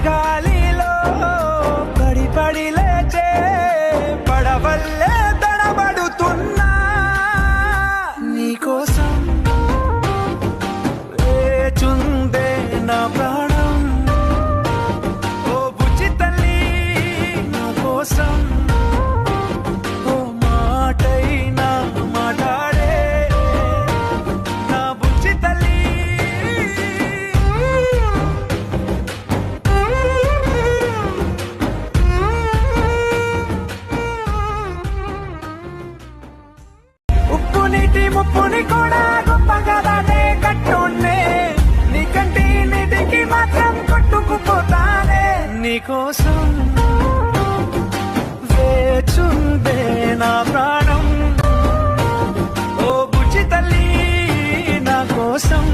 సుడిగాలిలో పడి పడి లేచే పడవల్లే తడబడుతున్నా నీకోసం వేచుందే నా ప్రాణం ఓ బుజ్జి తల్లి నా కోసం ఓ మాటైనా మాట్లాడే నా బుజ్జి తల్లి ఉప్పు నీటి ముప్పుని కూడా గొప్పగా దాటే కట్టున్నే నీ కంటి నీటికి మాత్రం కొట్టుకుపోతానే నీకోసం వేచుందే నా ప్రాణం ఓ బుజ్జి తల్లి నా కోసం